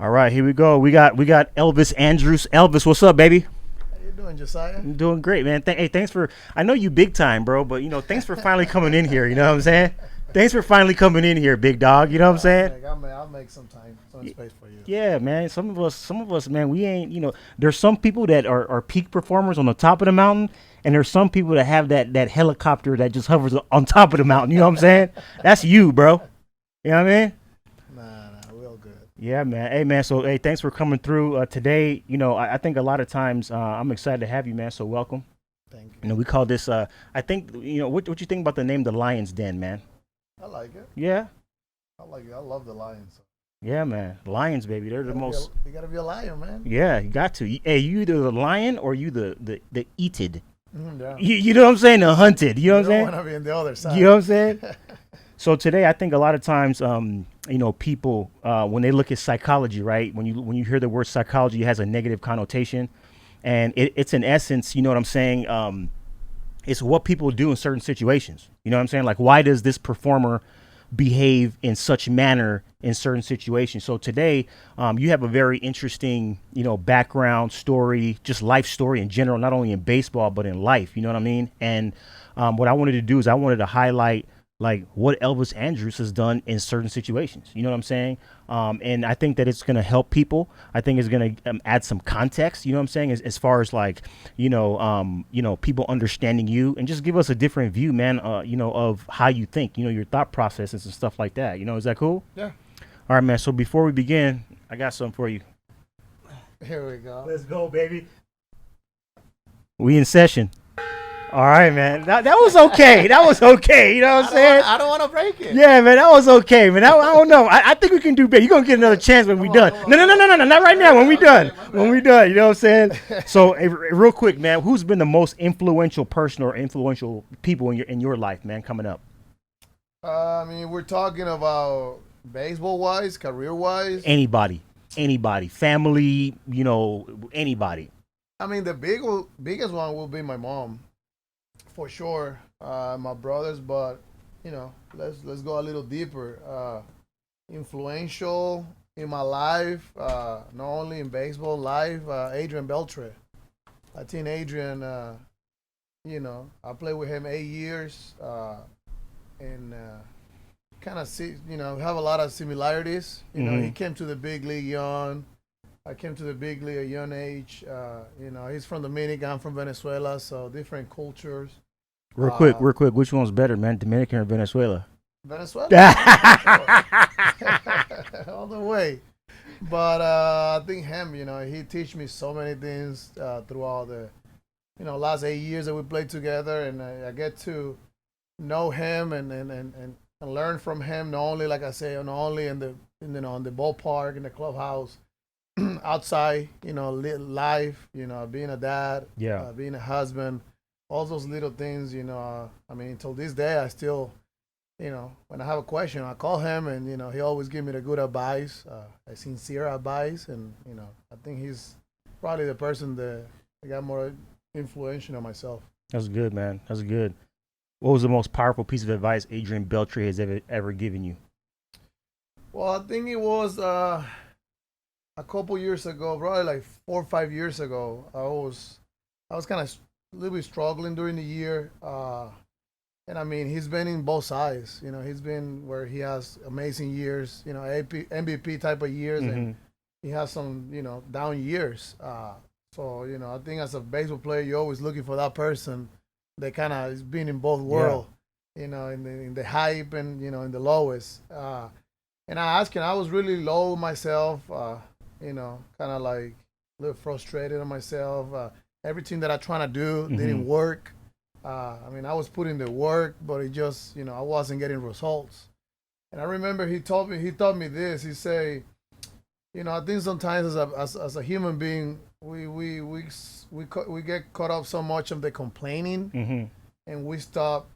All right, here we go. We got Elvis Andrus. Elvis, what's up, baby? How you doing, Josiah? I'm doing great, man. Hey, thanks for. I know you big time, bro, but thanks for finally coming in here. You know what I'm saying? Thanks for finally coming in here, big dog. You know what I'm saying? I'll make some time, some space for you. Yeah, man. Some of us, man. We ain't. There's some people that are peak performers on the top of the mountain, and there's some people that have that helicopter that just hovers on top of the mountain. You know what I'm saying? That's you, bro. You know what I mean? Nah, real good. Yeah, man. Hey, man. So, hey, thanks for coming through today. I think a lot of times I'm excited to have you, man. So, welcome. Thank you. We call this. I think what you think about the name, the Lion's Den, man? I like it. Yeah, I like it. I love the Lions. yeah, man. Lions, baby. They're the most. You gotta be a lion, man. Yeah, you got to. Hey, you either the lion or you the eated. Yeah. You know what I'm saying? The hunted. You know what I'm You don't saying? want to be on the other side. You know what I'm saying? So today, I think a lot of times, people when they look at psychology, right? When you hear the word psychology, it has a negative connotation, and it's in essence, you know what I'm saying? It's what people do in certain situations. You know what I'm saying? Like, why does this performer behave in such manner in certain situations? So today, you have a very interesting, background story, just life story in general, not only in baseball but in life. You know what I mean? And what I wanted to do is I wanted to highlight like what Elvis Andrus has done in certain situations. You know what I'm saying? And I think that it's going to help people. I think it's going to add some context. You know what I'm saying? As far as like, people understanding you and just give us a different view, man. Of how you think. Your thought processes and stuff like that. Is that cool? Yeah. All right, man. So before we begin, I got something for you. Here we go. Let's go, baby. We in session. All right, man. That was okay. That was okay. You know what I'm saying? I don't want to break it. Yeah, man. That was okay, man. I don't know. I think we can do better. You're gonna get another chance when we done. No. Not right now. When we done. When we done. You know what I'm saying? So, hey, real quick, man. Who's been the most influential person or influential people in your life, man? Coming up. I mean, we're talking about baseball wise, career wise. Anybody. Family. Anybody. I mean, the biggest one will be my mom, for sure. My brothers, but let's go a little deeper. Influential in my life, not only in baseball life. Adrian Beltre. I think Adrian. I played with him 8 years, and kind of see, have a lot of similarities. He came to the big league young. I came to the big league at a young age. He's from Dominican, I'm from Venezuela, so different cultures. Real quick, which one's better, man? Dominican or Venezuela? Venezuela? All the way. But I think him, he teach me so many things throughout the, last 8 years that we played together, and I get to know him and learn from him. Not only, like I say, not only in the ballpark, in the clubhouse, outside, life, being a dad, Yeah. being a husband, all those little things, I mean, till this day, I still, when I have a question, I call him, and he always give me the good advice, a sincere advice, and I think he's probably the person that got more influential on myself. That's good, man. That's good. What was the most powerful piece of advice Adrian Beltre has ever given you? Well, I think it was a couple years ago, probably like 4 or 5 years ago. I was kind of a little bit struggling during the year, and I mean, he's been in both sides. He's been where he has amazing years, MVP type of years, and he has some, down years. So I think as a baseball player, you're always looking for that person that kind of has been in both worlds, in the hype and in the lowest. And I asked him, I was really low myself, kind of like a little frustrated on myself. Everything that I trying to do didn't work. I mean, I was putting the work, but it just, I wasn't getting results. And I remember he taught me this. He say, I think sometimes as a human being, we get caught up so much of the complaining, and we stop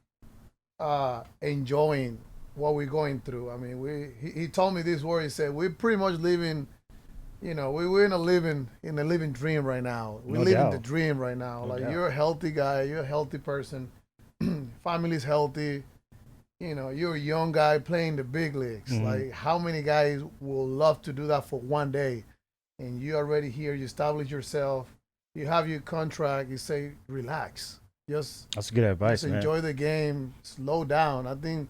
enjoying what we're going through. I mean, he told me this word. He said, we're pretty much living. We're in a living dream right now. We're living the dream right now. Like, you're a healthy guy, you're a healthy person, family's healthy, you're a young guy playing the big leagues. Mm-hmm. Like, how many guys will love to do that for one day? And you already here, you establish yourself, you have your contract, you say, relax. That's good advice, Just man. enjoy the game, slow down. I think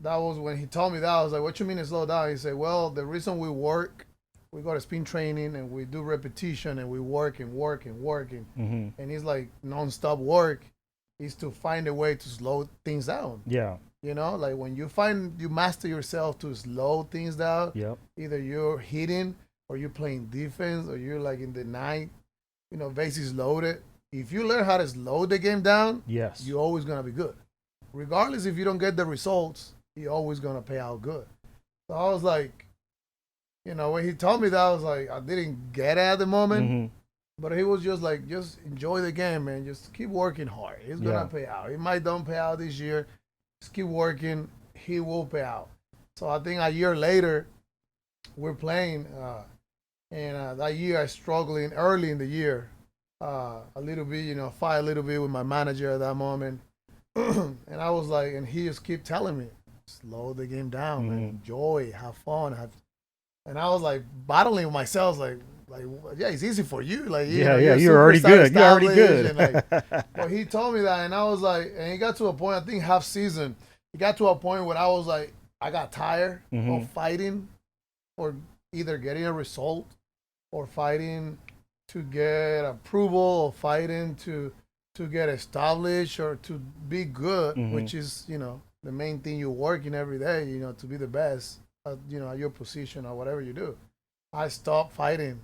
that was when he told me that. I was like, what you mean to slow down? He said, well, the reason we work, we go to spin training and we do repetition and we work and work and working. Mm-hmm. And he's like, nonstop work is to find a way to slow things down. Yeah. Like when you master yourself to slow things down, Yep. either you're hitting or you're playing defense or you're like in the ninth, bases loaded. If you learn how to slow the game down, Yes. you're always going to be good. Regardless if you don't get the results, you're always going to pay out good. So I was like, when he told me that, I was like, I didn't get it at the moment. Mm-hmm. But he was just like, just enjoy the game, man. Just keep working hard. It's going to pay out. It might don't pay out this year. Just keep working. He will pay out. So I think a year later, we're playing. And that year I struggling early in the year. A little bit, fight a little bit with my manager at that moment. And I was like, and he just keep telling me, slow the game down, man. Enjoy, have fun. And I was like battling with myself, like, yeah, it's easy for you. Like, you're already good. You're already good. And but he told me that, and I was like, and he got to a point, I think half season, he got to a point where I was like, I got tired of fighting or either getting a result or fighting to get approval or fighting to get established or to be good, which is, the main thing you're working every day, to be the best, at your position or whatever you do. I stopped fighting.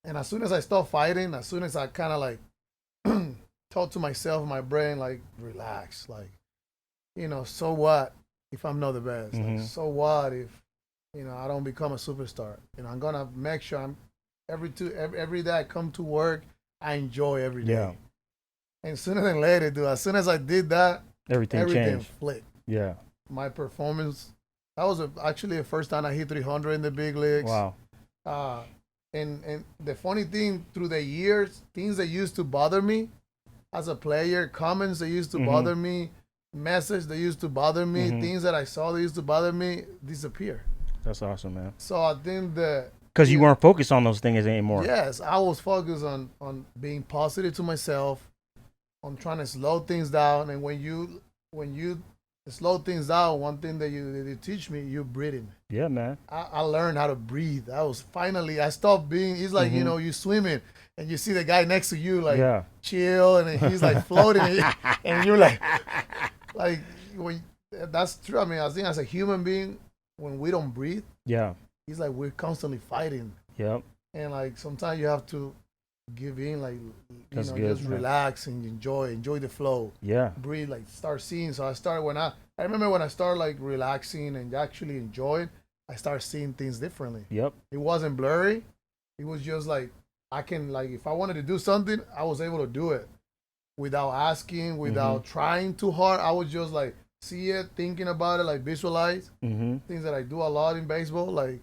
And as soon as I stopped fighting, as soon as I kind of like talk to myself, my brain, like, relax, like, so what if I'm not the best? Like, so what if, I don't become a superstar? I'm going to make sure I'm every day I come to work, I enjoy every day. Yeah. And sooner than later, dude, as soon as I did that, everything changed. flipped. Yeah. My performance, that was actually the first time I hit 300 in the big leagues. Wow. And the funny thing, through the years, things that used to bother me as a player, comments that used to bother me, messages that used to bother me, things that I saw that used to bother me, disappear. That's awesome, man. So I think that because you weren't focused on those things anymore. Yes, I was focused on being positive to myself, on trying to slow things down. And when you slow things down, one thing that you teach me, you're breathing. Yeah, man. I learned how to breathe. I stopped being, it's like, you swimming and you see the guy next to you, like, chill, and he's like floating, and you're like, that's true. I mean, I think as a human being, when we don't breathe, it's like we're constantly fighting. Yep. And like sometimes you have to give in, like, That's good, just man. relax and enjoy the flow. Yeah. Breathe, like start seeing. So I remember when I started like relaxing and actually enjoying, I started seeing things differently. Yep. It wasn't blurry. It was just like, I can, like, if I wanted to do something, I was able to do it without asking, without trying too hard. I was just like, see it, thinking about it, like visualize things that I do a lot in baseball. Like,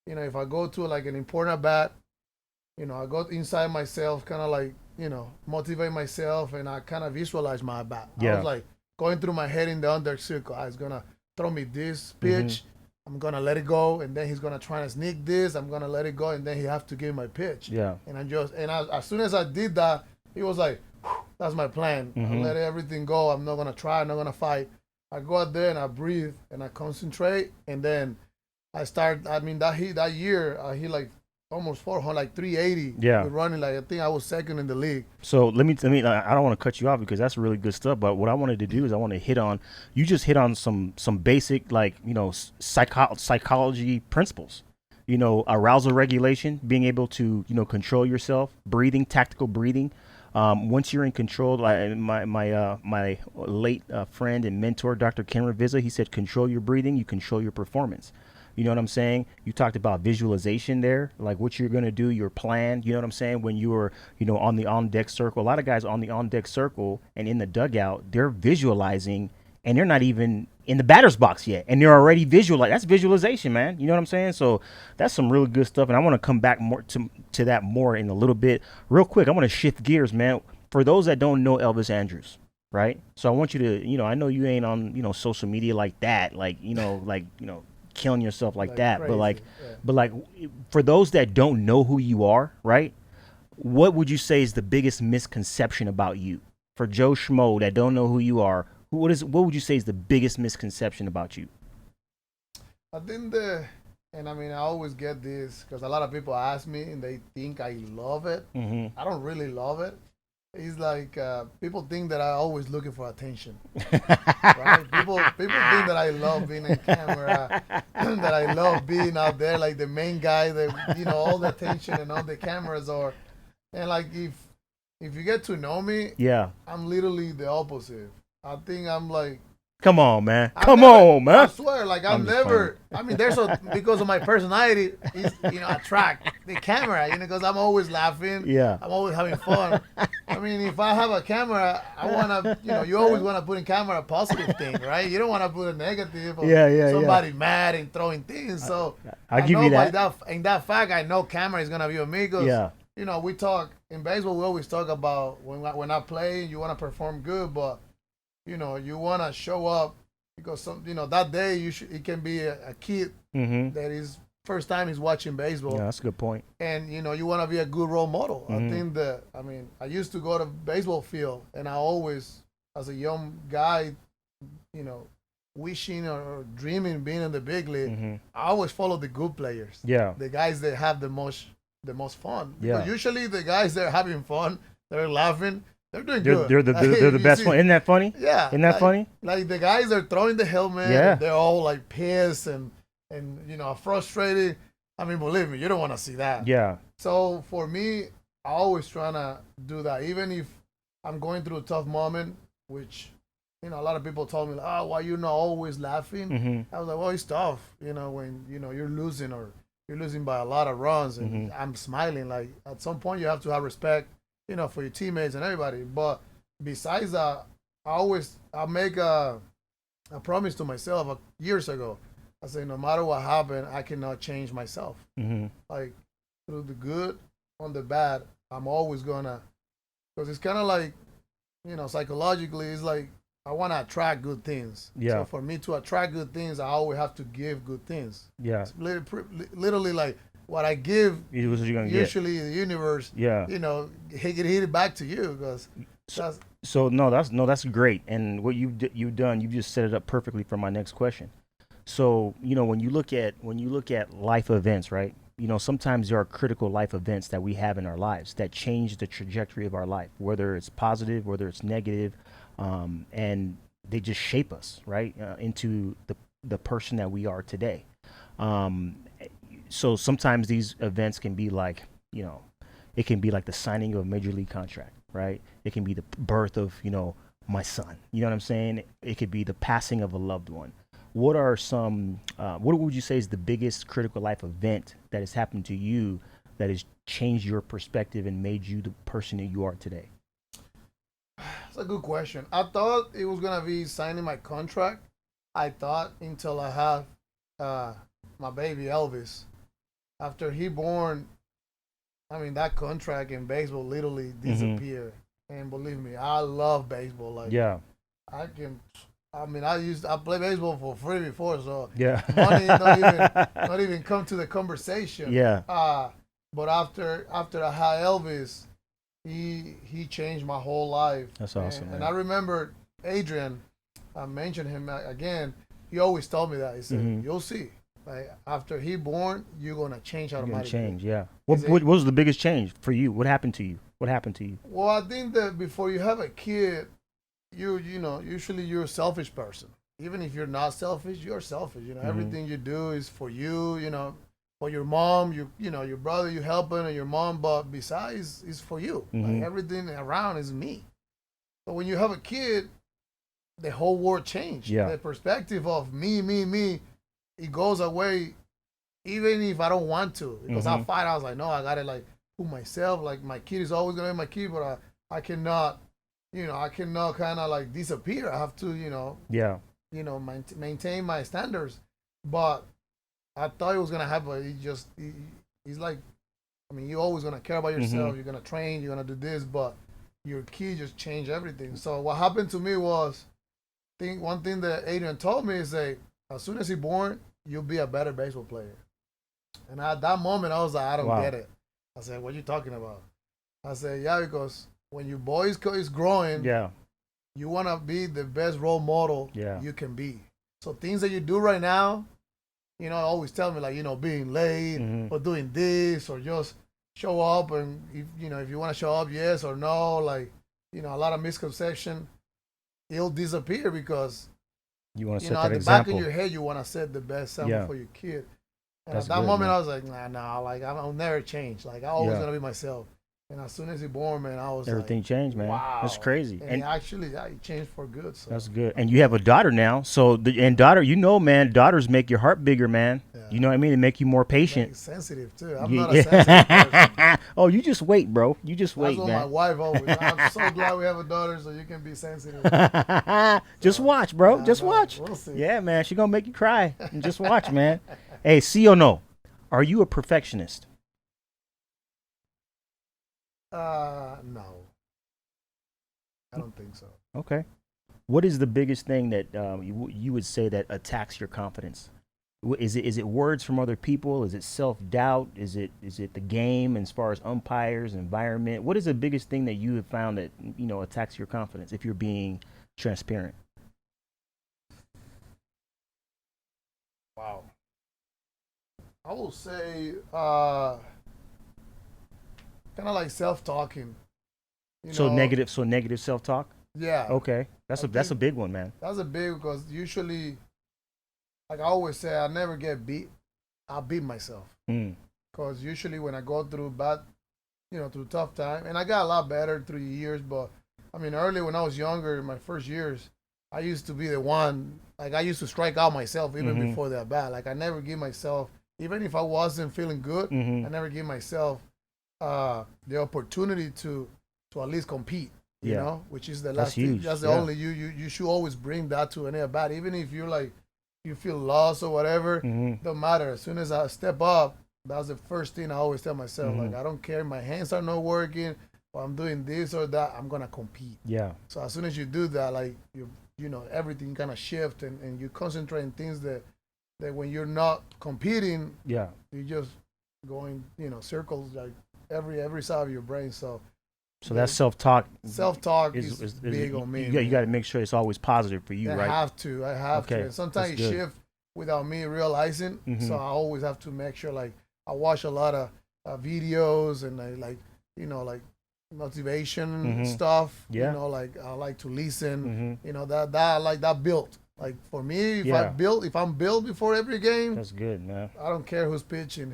if I go to like an important at bat, I go inside myself, kind of like, motivate myself, and I kind of visualize my at bat. I was like going through my head in the under circle. He's going to throw me this pitch. I'm going to let it go. And then he's going to try to sneak this. I'm going to let it go. And then he have to give my pitch. Yeah. And as soon as I did that, he was like, that's my plan. I let everything go. I'm not going to try. I'm not going to fight. I go out there and I breathe and I concentrate. And then that year, I hit like almost 400, like 380. Yeah. With running, like, I think I was second in the league. So let me. I don't want to cut you off because that's really good stuff. But what I wanted to do is I want to hit on. You just hit on some basic, like, psychology principles. Arousal regulation, being able to control yourself, breathing, tactical breathing. Once you're in control, like my late friend and mentor, Dr. Ken Ravizza, he said, control your breathing, you control your performance. You know what I'm saying? You talked about visualization there, like what you're going to do, your plan. You know what I'm saying? When you were, on the on-deck circle, a lot of guys on the on-deck circle and in the dugout, they're visualizing, and they're not even in the batter's box yet, and they're already visualizing. That's visualization, man. You know what I'm saying? So that's some really good stuff, and I want to come back more to that more in a little bit. Real quick, I want to shift gears, man. For those that don't know Elvis Andrus, right? So I want you to, I know you ain't on, social media like that, like, killing yourself like like that, crazy. Yeah. but like, for those that don't know who you are, right? What would you say is the biggest misconception about you? For Joe Schmo that don't know who you are, what would you say is the biggest misconception about you? I think and I mean, I always get this because a lot of people ask me and they think I love it. Mm-hmm. I don't really love it. It's like people think that I always looking for attention, right? People think that I love being in camera, that I love being out there like the main guy, that all the attention and all the cameras are. And like if you get to know me, Yeah. I'm literally the opposite. I think I'm like Come on, man. I've Come never, on, I man. swear, like I'm I'm just playing. never. I mean, there's a because of my personality, is attract the camera. Because I'm always laughing. Yeah. I'm always having fun. I mean, if I have a camera, I wanna, you always wanna put in camera a positive thing, right? You don't wanna put a negative or Yeah. somebody mad and throwing things. So I'll I give know you by that. in that fact, I know camera is gonna be on me because Yeah. we talk in baseball. We always talk about when I play, you wanna perform good, but you wanna show up because that day it can be a kid Mm-hmm. that is first time he's watching baseball, Yeah, that's a good point. and you want to be a good role model. I Mhm. think I mean, I used to go to baseball field, and I always, as a young guy, wishing or dreaming being in the big league, Mm-hmm. I always follow the good players, Yeah. the guys that have the most fun. Yeah. Because usually the guys that are having fun, they're laughing, they're doing They're good. they're the they're the You best see- one. Isn't that funny? Yeah, Isn't that funny? like the guys are throwing the helmet, Yeah. and they're all like pissed and frustrated. I mean, believe me, you don't want to see that. Yeah. So for me, I always trying to do that, even if I'm going through a tough moment, which a lot of people told me, "Oh, why you not always laughing?" Mm-hmm. I was like, "Well, it's tough, when you're losing or you're losing by a lot of runs, and I'm smiling. Like at some point, you have to have respect, for your teammates and everybody. But besides that, I make a promise to myself years ago. I say, no matter what happened, I cannot change myself. Mm-hmm. Like through the good, on the bad, I'm always gonna. Because it's kind of like, psychologically, it's like I want to attract good things. Yeah. So for me to attract good things, I always have to give good things. Yeah. It's literally like what I give. It was what you're gonna get. Usually, the universe, Yeah. hit it back to you because. So that's great. And what you've done, you just set it up perfectly for my next question. So when you look at life events, right? Sometimes there are critical life events that we have in our lives that change the trajectory of our life, whether it's positive, whether it's negative, and they just shape us, right, into the person that we are today. Um, so sometimes these events can be like, it can be like the signing of a major league contract, right? It can be the birth of, my son. You know what I'm saying? It could be the passing of a loved one. What are some, what would you say is the biggest critical life event that has happened to you that has changed your perspective and made you the person that you are today? That's a good question. I thought it was gonna be signing my contract. I thought until I have my baby Elvis. After he born, I mean that contract in baseball literally disappeared. And believe me, I love baseball. Like Yeah. I can. I mean, I play baseball for free before, so Yeah. money not even come to the conversation. Yeah. But after I had Elvis, he changed my whole life. That's awesome, And man. I remember Adrian, I mentioned him again. He always told me that. He said, "You'll see. Like after he born, you're gonna change You're gonna automatically." change, yeah. What was the biggest change for you? What happened to you? What happened to you? Well, I think that before you have a kid, usually you're a selfish person. Even if you're not selfish, you're selfish. Everything you do is for you. For your mom, your brother, you helping, and your mom. But besides, it's for you. Like everything around is me. So when you have a kid, the whole world changed. Yeah. The perspective of me, it goes away. Even if I don't want to, because I fight. I was like, no, I gotta like put myself. Like my kid is always gonna be my kid, but I cannot. I cannot kind of like disappear. I have to, Yeah. maintain my standards. But I thought it was gonna happen. He's like, I mean, you're always gonna care about yourself. You're gonna train. You're gonna do this. But your key just changed everything. So what happened to me was, one thing that Adrian told me is that as soon as he's born, you'll be a better baseball player. And at that moment, I was like, I don't get it. I said, what are you talking about? I said, yeah, because when your boy is growing, you want to be the best role model you can be. So things that you do right now, always tell me, like, being late or doing this or just show up. And, if you want to show up, yes or no, like, a lot of misconception, it'll disappear because, you want to set at that the example. back of your head, you want to set the best example for your kid. And That's at that good, moment, man. I was like, nah, like, I'll never change. Like, I'm always going to be myself. And as soon as he born, man, I was everything changed, man. wow. That's crazy. And he changed for good. So. That's good. And you have a daughter now. So, daughter, man, daughters make your heart bigger, man. Yeah. You know what I mean? They make you more patient. Sensitive, too. I'm not a sensitive person. Oh, you just wait, bro. You just wait, man. That's what my wife always. I'm so glad we have a daughter so you can be sensitive. Just watch, bro. Just watch. We'll see. Yeah, man. She's going to make you cry. And just watch, man. Hey, see or no? Are you a perfectionist? No. I don't think so. Okay. What is the biggest thing that you would say that attacks your confidence? Is it words from other people? Is it self-doubt? Is it the game as far as umpires, environment? What is the biggest thing that you have found that, attacks your confidence if you're being transparent? Wow. I will say kind of like self-talking. So negative self-talk? Yeah. Okay. That's a big one, man. That's a big, because usually, like I always say, I never get beat. I beat myself. Because usually when I go through through tough time, and I got a lot better through the years, but I mean, early when I was younger, in my first years, I used to be the one, like I used to strike out myself even before that bat. Like I never give myself, even if I wasn't feeling good, I never give myself the opportunity to at least compete, you know, which is the last thing. That's the only you should always bring that to an at bat, even if you're like you feel lost or whatever. Don't matter. As soon as I step up, that's the first thing I always tell myself. Like I don't care if my hands are not working or I'm doing this or that, I'm gonna compete. Yeah. So as soon as you do that, like everything kind of shift and you concentrate on things that when you're not competing, you just going circles like every side of your brain. So that self-talk is big on me. You got to make sure it's always positive for you, right? I have to. And sometimes you shift without me realizing. So I always have to make sure, like, I watch a lot of videos and I like motivation stuff. Like I like to listen. That I like that built. Like for me, if I'm built before every game, that's good, man. I don't care who's pitching.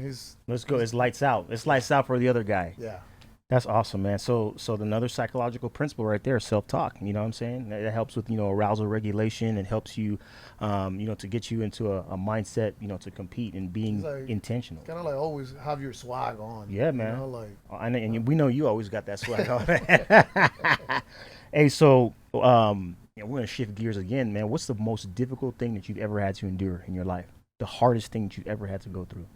Let's go. It's lights out. It's lights out for the other guy. Yeah. That's awesome, man. So another psychological principle right there is self-talk. You know what I'm saying? That helps with, arousal regulation. It helps you, to get you into a mindset, to compete and being intentional. Kind of like always have your swag on. Yeah, man. And we know you always got that swag on. Hey, so we're going to shift gears again, man. What's the most difficult thing that you've ever had to endure in your life? The hardest thing that you've ever had to go through?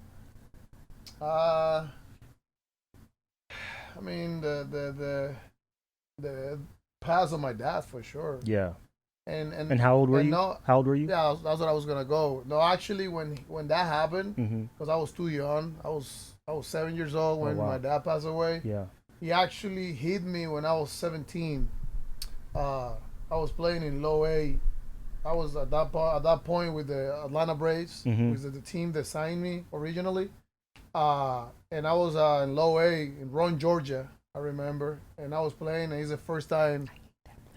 I mean, the pass of my dad for sure. Yeah. And how old were you? How old were you? Yeah, that's what I was gonna go. No, actually, when that happened, because I was too young. I was 7 years old when my dad passed away. Yeah. He actually hit me when I was 17. I was playing in low A. I was at that point with the Atlanta Braves, which is the team that signed me originally. And I was in low A in Rome, Georgia, I remember. And I was playing, and it's the first time.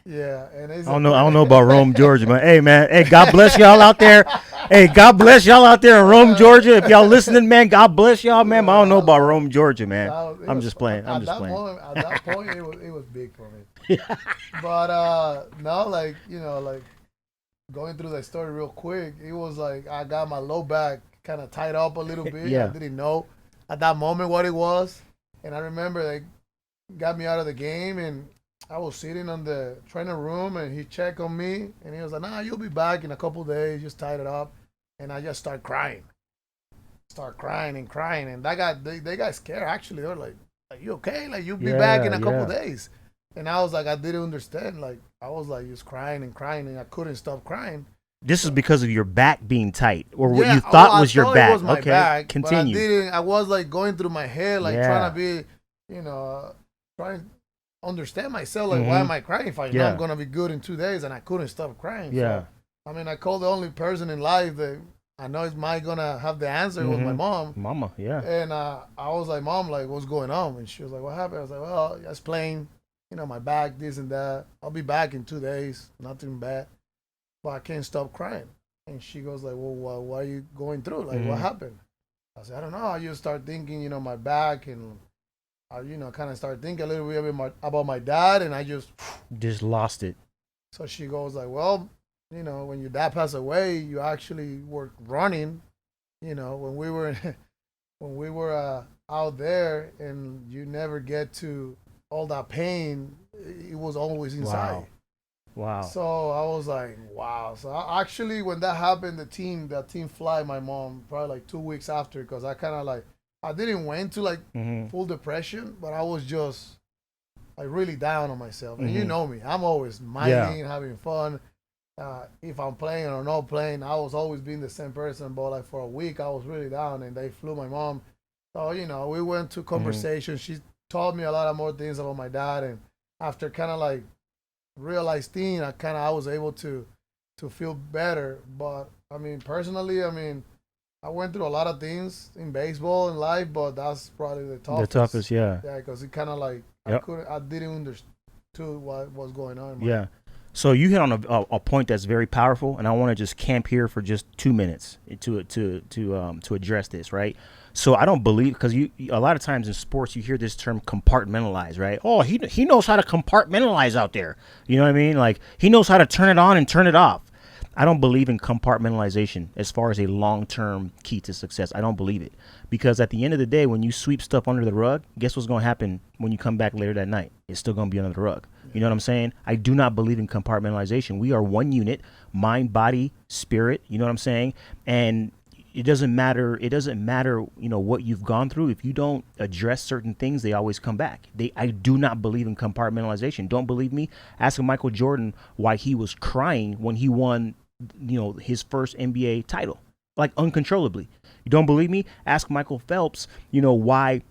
Yeah, and I don't know about Rome, Georgia, man. Hey, man. Hey, God bless y'all out there. Hey, God bless y'all out there in Rome, Georgia. If y'all listening, man, God bless y'all, man. I don't know about Rome, Georgia, man. I'm just playing. At that point, it was big for me. But no, like going through that story real quick, it was like I got my low back kind of tied up a little bit. I didn't know at that moment what it was, and I remember they got me out of the game, and I was sitting on the training room, and he checked on me, and he was like, "Nah, you'll be back in a couple of days. Just tied it up," and I just started crying, and they got scared. Actually, they were like, "Are you okay? Like you'll be back in a couple of days." And I was like, I didn't understand. Like, I was like just crying and crying, and I couldn't stop crying. This is because of your back being tight, or what Yeah, you well, thought I was your thought it back. was my Okay, back, but I continue. didn't. I was like going through my head, like trying Yeah. to be, trying to understand myself. Like, why Mm-hmm. am I crying if I know I'm Yeah. gonna be good in 2 days? And I couldn't stop crying. Yeah. So, I mean, I called the only person in life that I know is my gonna have the answer was my Mm-hmm. mom. Mama. Yeah. And I was like, Mom, like, what's going on? And she was like, what happened? I was like, well, just playing, my back, this and that. I'll be back in 2 days, nothing bad, but I can't stop crying. And she goes like, well, why are you going through? Like, what Mm-hmm. happened? I said, I don't know. I just start thinking, my back, and I, kind of start thinking a little bit about my dad, and I just. Just lost it. So she goes like, well, when your dad passed away, you actually were running, when we were when we were out there, and you never get to all that pain. It was always inside. Wow. Wow. So I was like, wow. So actually, when that happened, that team fly my mom probably like 2 weeks after, because I kind of like, I didn't went to like Mm-hmm. full depression, but I was just like really down on myself. And you Mm-hmm. know me, I'm always minding, having fun. If I'm playing or not playing, I was always being the same person. But like for a week, I was really down, and they flew my mom. So we went to Mm-hmm. conversation. She taught me a lot of more things about my dad, and after kind of like realizing, I was able to feel better. But I mean, personally, I went through a lot of things in baseball and life, but that's probably the The toughest. toughest. Yeah. Yeah, because it kind of like Yep. I didn't understand what was going on. Yeah. So you hit on a point that's very powerful, and I want to just camp here for just 2 minutes to address this, right? So I don't believe, because you a lot of times in sports you hear this term compartmentalize, right? Oh, he knows how to compartmentalize out there. You know what I mean? Like he knows how to turn it on and turn it off. I don't believe in compartmentalization as far as a long-term key to success. I don't believe it, because at the end of the day, when you sweep stuff under the rug, guess what's going to happen when you come back later that night? It's still going to be under the rug. You know what I'm saying? I do not believe in compartmentalization. We are one unit, mind, body, spirit. You know what I'm saying? And it doesn't matter. It doesn't matter, what you've gone through. If you don't address certain things, they always come back. I do not believe in compartmentalization. Don't believe me? Ask Michael Jordan why he was crying when he won, his first NBA title, like uncontrollably. You don't believe me? Ask Michael Phelps, why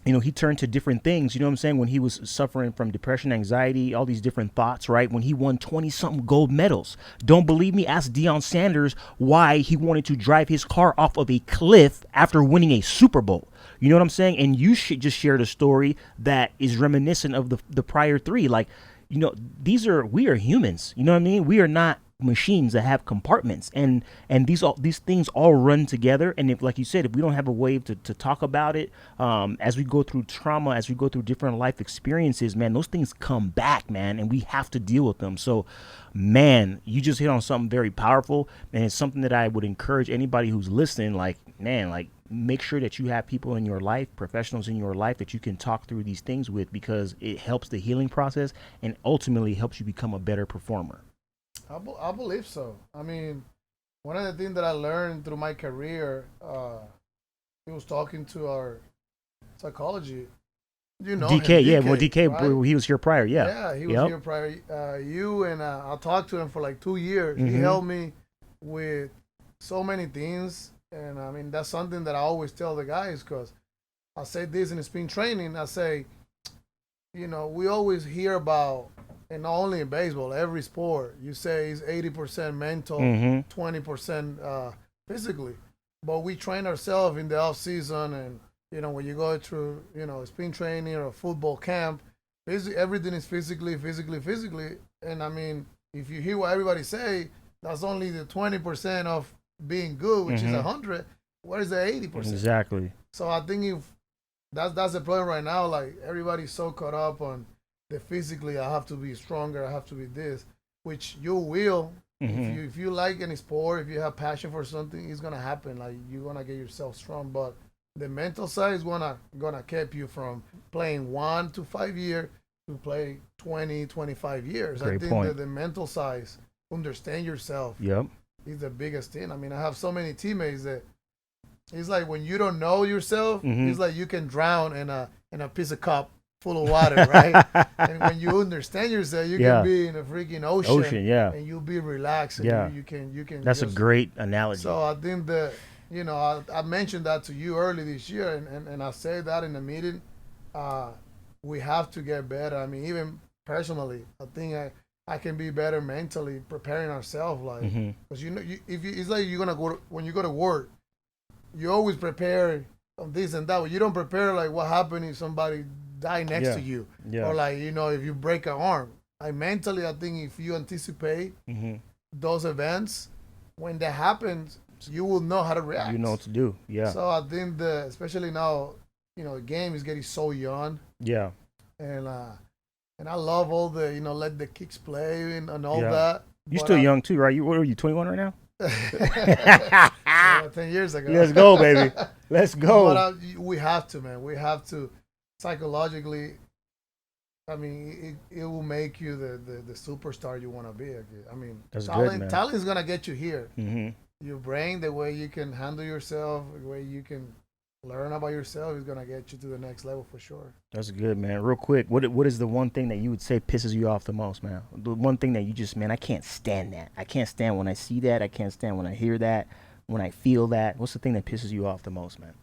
he turned to different things, you know what I'm saying, when he was suffering from depression, anxiety, all these different thoughts, right? When he won 20-something gold medals. Don't believe me? Ask Deion Sanders why he wanted to drive his car off of a cliff after winning a Super Bowl. You know what I'm saying? And you should just share the story that is reminiscent of the prior three. Like, we are humans. You know what I mean? We are not machines that have compartments, and these things all run together. And if, like you said, if we don't have a way to talk about it, as we go through trauma, as we go through different life experiences, man, those things come back, man, and we have to deal with them. So, man, you just hit on something very powerful, and it's something that I would encourage anybody who's listening, like, man, like, make sure that you have people in your life, professionals in your life, that you can talk through these things with, because it helps the healing process and ultimately helps you become a better performer. I believe so. I mean, one of the things that I learned through my career, he was talking to our psychology. You know DK, him, yeah, well, DK, DK, right? he was here prior, yeah. Yeah, he was Yep. here prior. You and I talked to him for like 2 years. He Mhm. helped me with so many things, and I mean that's something that I always tell the guys, because I say this in spring training. I say, we always hear about, and not only in baseball, every sport, you say it's 80% mental, Mhm. 20% physically. But we train ourselves in the off season, and when you go through, spring training or football camp, basically everything is physically, physically, physically. And I mean, if you hear what everybody say, that's only the 20% of being good, which is 100. Where is the 80%? Exactly. So I think if that's the problem right now. Like everybody's so caught up on the physically. I have to be stronger. I have to be this, which you will. If you like any sport, if you have passion for something, it's gonna happen. Like you're gonna get yourself strong. But the mental side is gonna keep you from playing 1 to 5 years to play 20, 25 years. Great I think point. that the mental side, understand yourself, Yep. is the biggest thing. I mean, I have so many teammates that it's like when you don't know yourself, it's like you can drown in a piece of cup, full of water, right? And when you understand yourself, you Yeah. can be in a freaking ocean, Ocean, yeah. and you'll be relaxed. And Yeah. you can. That's a just, great analogy. So I think that I mentioned that to you early this year, and I said that in the meeting. We have to get better. I mean, even personally, I think I can be better mentally preparing ourselves, like because it's like you're gonna when you go to work, you always prepare on this and that. But you don't prepare like what happened if somebody die next to you, or like if you break an arm. Mentally, I think if you anticipate those events, when that happens, you will know how to react. You know what to do. Yeah. So I think especially now, the game is getting so young. Yeah. And I love all the let the kicks play and all that. You're still young too, right? What are you, 21 right now? 10 years ago. Let's go, baby. Let's go. But we have to, man. We have to psychologically. I mean, it will make you the superstar you want to be. I mean, that's talent, good, man. Talent is gonna get you here. Mm-hmm. Your brain, the way you can handle yourself, the way you can learn about yourself, is gonna get you to the next level for sure. That's good, man. Real quick, what is the one thing that you would say pisses you off the most, man? The one thing that you just, man, I can't stand that. I can't stand when I see that. I can't stand when I hear that. When I feel that. What's the thing that pisses you off the most, man?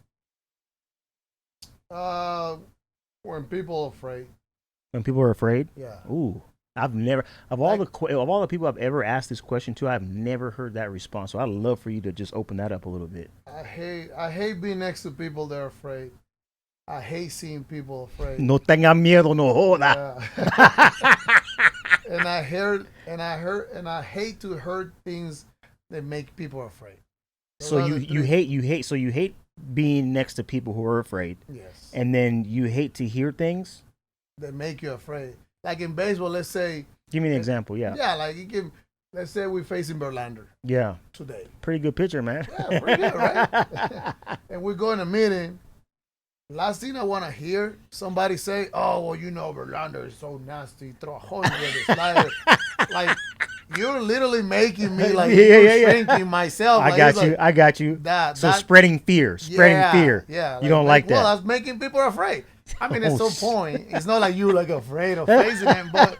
When people are afraid. When people are afraid? Yeah. Ooh. Of all the people I've ever asked this question to, I've never heard that response. So I'd love for you to just open that up a little bit. I hate being next to people that are afraid. I hate seeing people afraid. No tenga miedo, no joda. Yeah. and I hate to hurt things that make people afraid. So you hate being next to people who are afraid. Yes. And then you hate to hear things that make you afraid. Like in baseball, let's say. Give me an example, yeah. Yeah, like let's say we're facing Verlander. Yeah. Today. Pretty good pitcher, man. Yeah, pretty good, right? And we go in a meeting. Last thing I want to hear somebody say, "Oh, well, Verlander is so nasty. Throw a hole with his slider." Like, you're literally making me like shrinking myself. I got you. So spreading fear. Yeah. You don't like that. Well, that's making people afraid. I mean, at some point, it's not like you're like afraid of facing him, but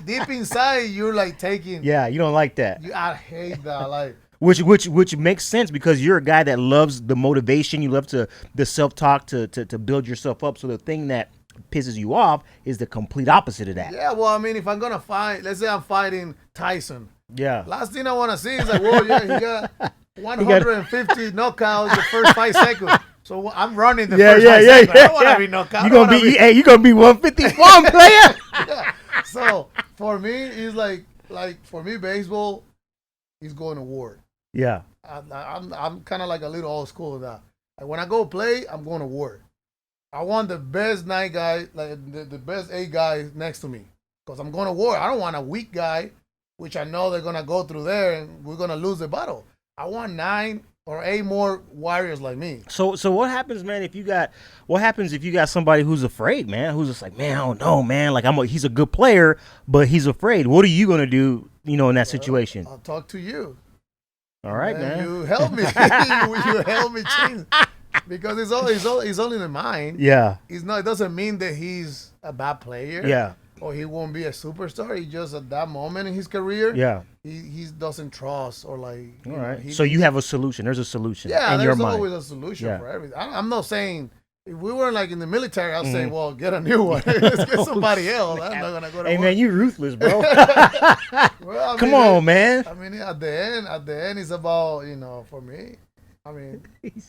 deep inside, you're like taking. Yeah, you don't like that. I hate that. Like, which makes sense because you're a guy that loves the motivation. You love the self-talk to build yourself up. So the thing that pisses you off is the complete opposite of that. Yeah, well, I mean, if I'm gonna fight, let's say I'm fighting Tyson. Yeah. Last thing I want to see is like, whoa, yeah, he got 150 knockouts the first 5 seconds. So I'm running the first 5 seconds. I don't want to be knocked out. You gonna be 151 player. Yeah. So for me, it's like for me, baseball is going to war. Yeah. I'm kind of like a little old school with that. Like when I go play, I'm going to war. I want the best 9 guys, like the best 8 guys next to me, because I'm going to war. I don't want a weak guy, which I know they're gonna go through there and we're gonna lose the battle. I want 9 or 8 more warriors like me. So what happens, man, if you got somebody who's afraid, man, who's just like, man, I don't know, man, like he's a good player, but he's afraid. What are you gonna do, in that situation? I'll talk to you. All right, man. You help me. You help me change. Because it's only the mind. Yeah. It doesn't mean that he's a bad player. Yeah. Or he won't be a superstar. He just at that moment in his career. Yeah. He doesn't trust or like. All right. So you have a solution. There's a solution. Yeah. In your mind. There's always a solution for everything. I'm not saying if we were like in the military, I'll say, well, get a new one. Let's get somebody else. I'm not gonna go to Hey, work. man, you ruthless, bro. Well, Come on, man. I mean, at the end, it's about for me. I mean,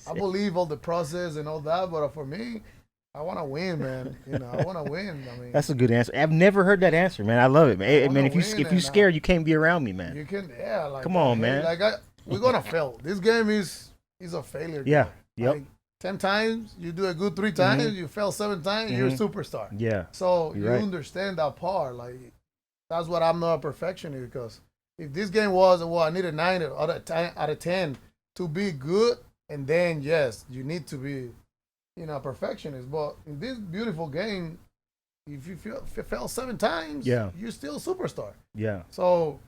I believe all the process and all that, but for me, I want to win, man. I want to win. I mean, that's a good answer. I've never heard that answer, man. I love it, man. Hey, man, if you scared, you can't be around me, man. You can, yeah. Like, come on, man. Like we're gonna fail. This game is a failure. Yeah. Yep. Like, 10 times, you do a good 3 times, you fail 7 times, you're a superstar. Yeah. So you understand that part. Like, that's what I'm not a perfectionist, because if this game was, I need a 9 out of 10 to be good, and then yes, you need to be, a perfectionist. But in this beautiful game, if you fail 7 times, you're still a superstar. Yeah. So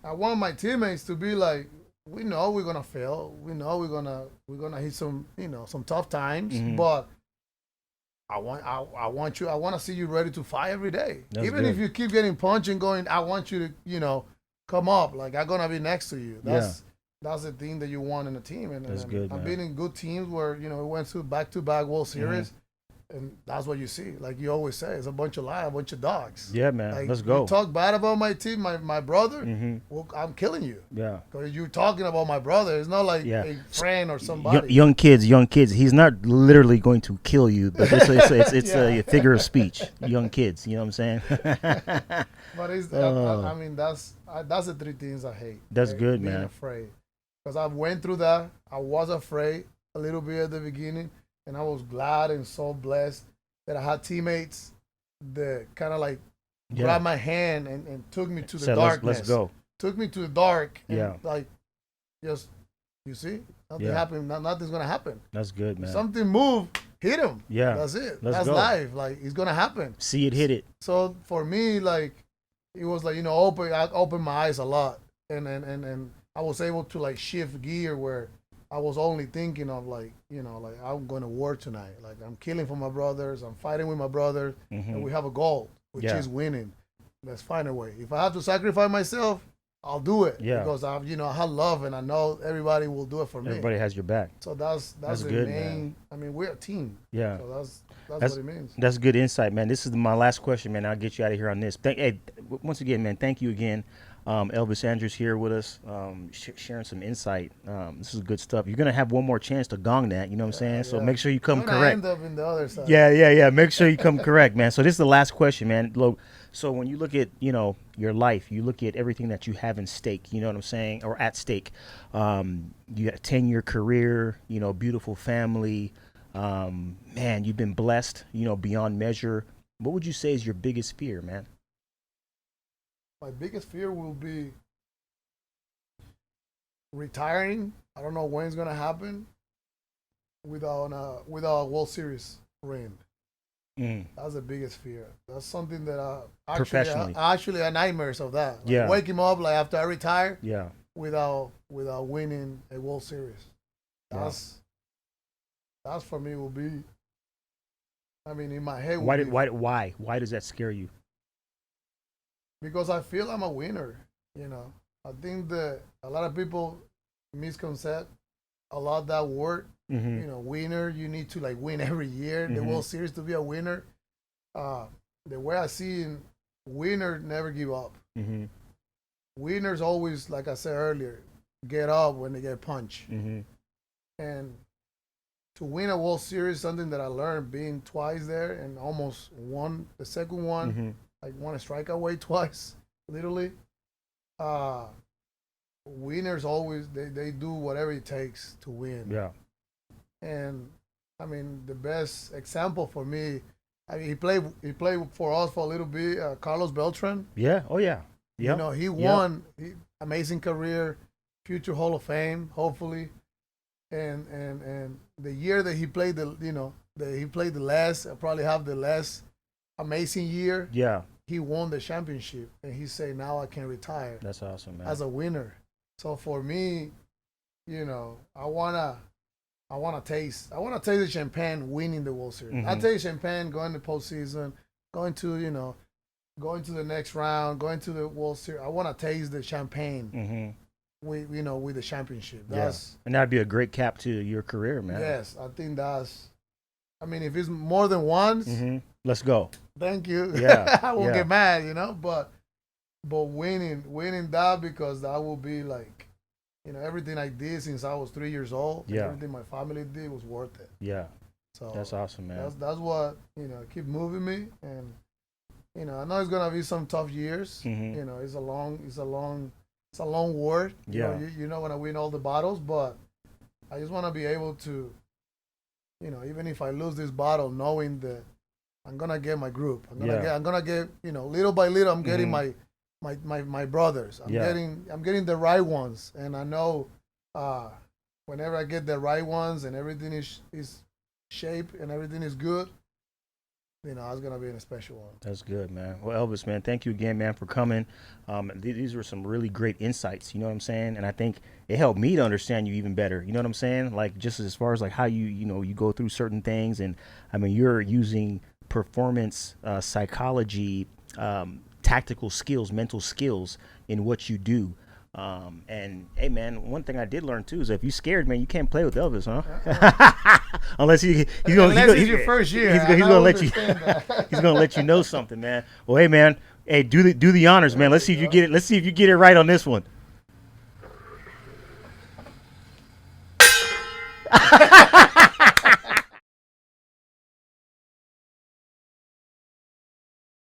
I want my teammates to be like, we know we're gonna fail. We know we're gonna hit some some tough times, but I want to see you ready to fight every day. That's Even good. if you keep getting punched and going, I want you to, come up. Like I'm gonna be next to you. That's the thing that you want in a team. And, That's and good, I've man. been in good teams where we went to back-to-back World Series, and that's what you see. Like you always say, it's a bunch of lies, a bunch of dogs. Yeah, man. Like, Let's go. You talk bad about my team, my brother. Mm-hmm. Well, I'm killing you. Yeah. Because you're talking about my brother. It's not like Yeah. a friend or somebody. Young kids. He's not literally going to kill you, but it's Yeah. a figure of speech. Young kids. You know what I'm saying? But it's, Oh. I mean, that's the three things I hate. That's like, good, being man. afraid. Because I went through that. I was afraid a little bit at the beginning, and I was glad and so blessed that I had teammates that kind of like grabbed my hand and took me to the Said, darkness. Let's go. Took me to the dark. And Yeah. like, just, you see, nothing Yeah. happened. Nothing's going to happen. That's good, man. Something move, hit him. Yeah. That's it. Let's That's go. life. Like, it's going to happen. See it, hit it. So for me, like, it was like, I opened my eyes a lot. And I was able to like shift gear where I was only thinking of like, like I'm going to war tonight. Like I'm killing for my brothers. I'm fighting with my brothers. Mm-hmm. And we have a goal, which Yeah. is winning. Let's find a way. If I have to sacrifice myself, I'll do it. Yeah. Because I have love and I know everybody will do it for me. Everybody has your back. So that's the good, main. man. I mean, we're a team. Yeah. So that's what it means. That's good insight, man. This is my last question, man. I'll get you out of here on this. Once again, man, thank you again. Elvis Andrus here with us, sharing some insight. This is good stuff. You're going to have one more chance to gong that, you know what I'm saying? So make sure you come I'm gonna correct. end up in the other side. Yeah. Make sure you come correct, man. So this is the last question, man. So when you look at, your life, you look at everything that you have in stake, you know what I'm saying, or at stake. You got a 10-year career, beautiful family. Man, you've been blessed, beyond measure. What would you say is your biggest fear, man? My biggest fear will be retiring. I don't know when it's gonna happen without a World Series ring. That's the biggest fear. That's something that Professionally. I actually have nightmares of that. Like Yeah. Waking up like after I retire Yeah. without winning a World Series. Wow. That's for me will be. I mean, in my head. Why does that scare you? Because I feel I'm a winner. I think that a lot of people misconcept a lot that word. Mm-hmm. Winner. You need to like win every year. The Mhm. World Series to be a winner. The way I see it, winner never give up. Mm-hmm. Winners always, like I said earlier, get up when they get punched. Mm-hmm. And to win a World Series, something that I learned being twice there and almost won the second one. Mm-hmm. I won a strikeout twice, literally. Winners always they do whatever it takes to win. Yeah. And I mean the best example for me, I mean he played for us for a little bit. Carlos Beltran. Yeah. Oh yeah. Yeah. He won. Amazing career, future Hall of Fame, hopefully. And the year that he played the last, probably have the last amazing year. Yeah. He won the championship, and he said, "Now I can retire." That's awesome, man. As a winner. So for me, I wanna taste the champagne winning the World Series. Mm-hmm. I taste champagne going to postseason, going to the next round, going to the World Series. I want to taste the champagne. Mm-hmm. With the championship. And that'd be a great cap to your career, man. Yes, I think that's. I mean, if it's more than once, let's go. Thank you. Yeah, I won't get mad, but winning that, because that will be like, everything I did since I was 3 years old. Yeah. Everything my family did was worth it. Yeah. So that's awesome, man. That's what keep moving me, and I know it's gonna be some tough years. Mm-hmm. It's a long war. Yeah. You know when I win all the battles, but I just want to be able to, even if I lose this battle, knowing that I'm gonna get my group. I'm gonna get little by little. I'm getting my brothers. I'm getting the right ones, and I know whenever I get the right ones and everything is shape and everything is good, That's gonna be a special one. That's good, man. Well, Elvis, man, thank you again, man, for coming. These were some really great insights. You know what I'm saying? And I think it helped me to understand you even better. You know what I'm saying? Like just as far as like how you go through certain things, and I mean you're using performance psychology, tactical skills, mental skills in what you do. And hey, man, one thing I did learn too is if you're scared, man, you can't play with Elvis, huh? Unless he's your first year. He's gonna let you. He's gonna let you know something, man. Well, hey, man, hey, do the honors, man. Let's see if you get it. Let's see if you get it right on this one.